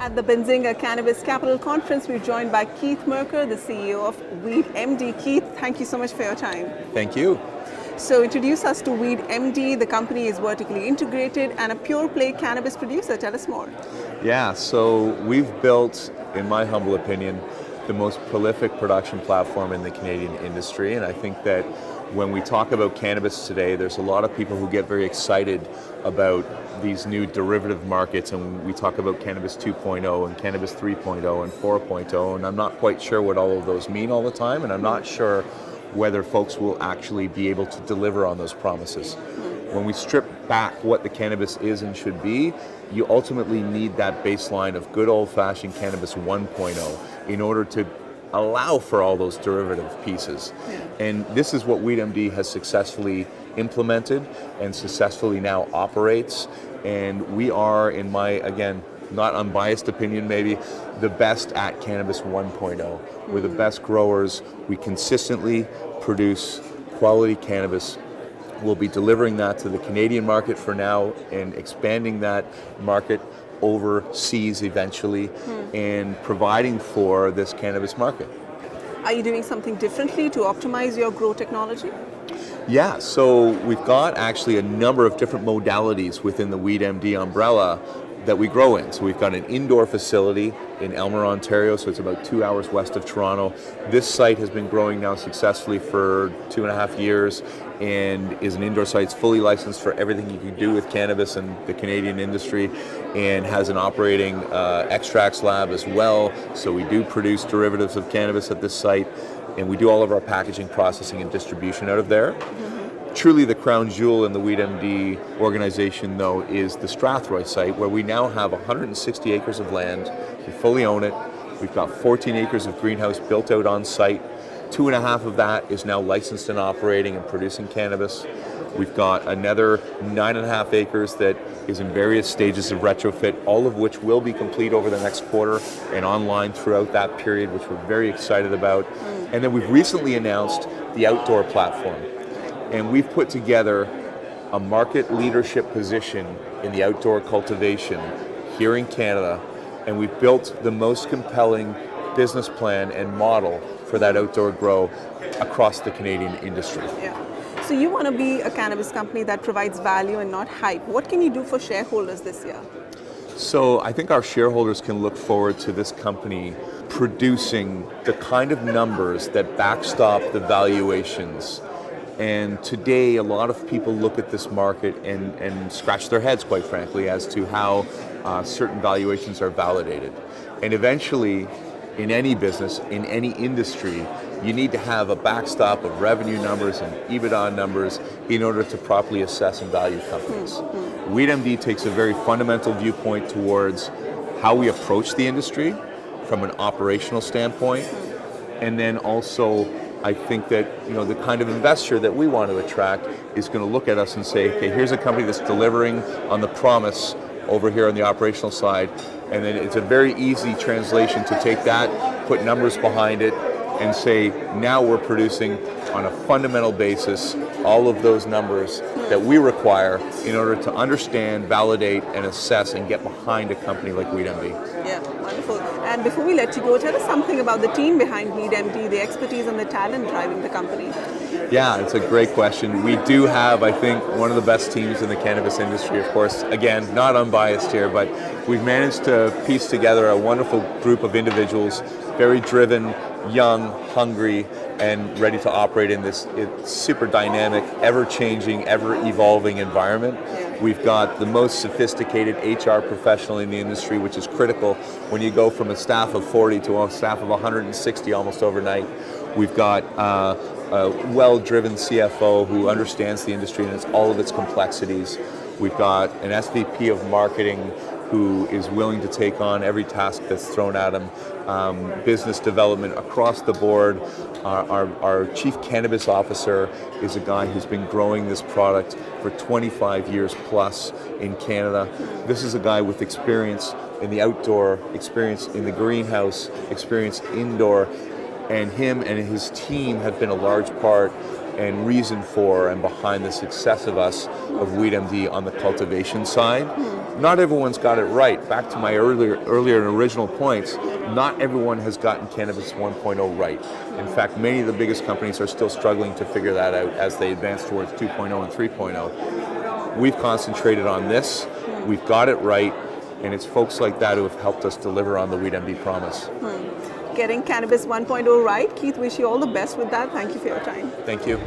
At the Benzinga Cannabis Capital Conference, we're joined by Keith Merker, the CEO of WeedMD. Keith, thank you so much for your time. Thank you. So introduce us to WeedMD. The company is vertically integrated and a pure play cannabis producer. Tell us more. Yeah, so we've built, in my humble opinion, the most prolific production platform in the Canadian industry. And I think that when we talk about cannabis today, there's a lot of people who get very excited about these new derivative markets, and we talk about cannabis 2.0 and cannabis 3.0 and 4.0, and I'm not quite sure what all of those mean all the time, and I'm not sure whether folks will actually be able to deliver on those promises. When we strip back what the cannabis is and should be, you ultimately need that baseline of good old-fashioned cannabis 1.0 in order to allow for all those derivative pieces. Yeah. And this is what WeedMD has successfully implemented and successfully now operates. And we are, in my, again, not unbiased opinion maybe, the best at cannabis 1.0. We're the best growers. We consistently produce quality cannabis. We'll be delivering that to the Canadian market for now and expanding that market overseas eventually and providing for this cannabis market. Are you doing something differently to optimize your grow technology? Yeah, so we've got actually a number of different modalities within the WeedMD umbrella that we grow in. So we've got an indoor facility in Elmer, Ontario, so it's about 2 hours west of Toronto. This site has been growing now successfully for 2.5 years and is an indoor site. It's fully licensed for everything you can do with cannabis and the Canadian industry, and has an operating extracts lab as well. So we do produce derivatives of cannabis at this site, and we do all of our packaging, processing, and distribution out of there. Truly the crown jewel in the WeedMD organization, though, is the Strathroy site, where we now have 160 acres of land. We fully own it. We've got 14 acres of greenhouse built out on site. 2.5 of that is now licensed and operating and producing cannabis. We've got another 9.5 acres that is in various stages of retrofit, all of which will be complete over the next quarter and online throughout that period, which we're very excited about. And then we've recently announced the outdoor platform. And we've put together a market leadership position in the outdoor cultivation here in Canada, and we've built the most compelling business plan and model for that outdoor grow across the Canadian industry. Yeah. So you want to be a cannabis company that provides value and not hype. What can you do for shareholders this year? So I think our shareholders can look forward to this company producing the kind of numbers that backstop the valuations. And today, a lot of people look at this market and scratch their heads, quite frankly, as to how certain valuations are validated. And eventually, in any business, in any industry, you need to have a backstop of revenue numbers and EBITDA numbers in order to properly assess and value companies. WeedMD takes a very fundamental viewpoint towards how we approach the industry from an operational standpoint, and then also I think that the kind of investor that we want to attract is going to look at us and say, okay, here's a company that's delivering on the promise over here on the operational side, and then it's a very easy translation to take that, put numbers behind it, and say, now we're producing on a fundamental basis all of those numbers that we require in order to understand, validate, and assess and get behind a company like WeedMD. Yeah, wonderful. And before we let you go, tell us something about the team behind WeedMD, the expertise and the talent driving the company. Yeah, it's a great question. We do have, I think, one of the best teams in the cannabis industry, of course. Again, not unbiased here, but we've managed to piece together a wonderful group of individuals, very driven, young, hungry, and ready to operate in this super dynamic, ever-changing, ever-evolving environment. We've got the most sophisticated HR professional in the industry, which is critical when you go from a staff of 40 to a staff of 160 almost overnight. We've got a well-driven CFO who understands the industry and all of its complexities. We've got an SVP of marketing who is willing to take on every task that's thrown at him. Business development across the board. Our chief cannabis officer is a guy who's been growing this product for 25 years plus in Canada. This is a guy with experience in the outdoor, experience in the greenhouse, experience indoor, and him and his team have been a large part and reason for and behind the success of WeedMD on the cultivation side. not everyone's got it right. Back to my earlier and original points, not everyone has gotten Cannabis 1.0 right. In fact, many of the biggest companies are still struggling to figure that out as they advance towards 2.0 and 3.0. We've concentrated on this, we've got it right, and it's folks like that who have helped us deliver on the WeedMD promise. Getting Cannabis 1.0 right. Keith, wish you all the best with that. Thank you for your time. Thank you.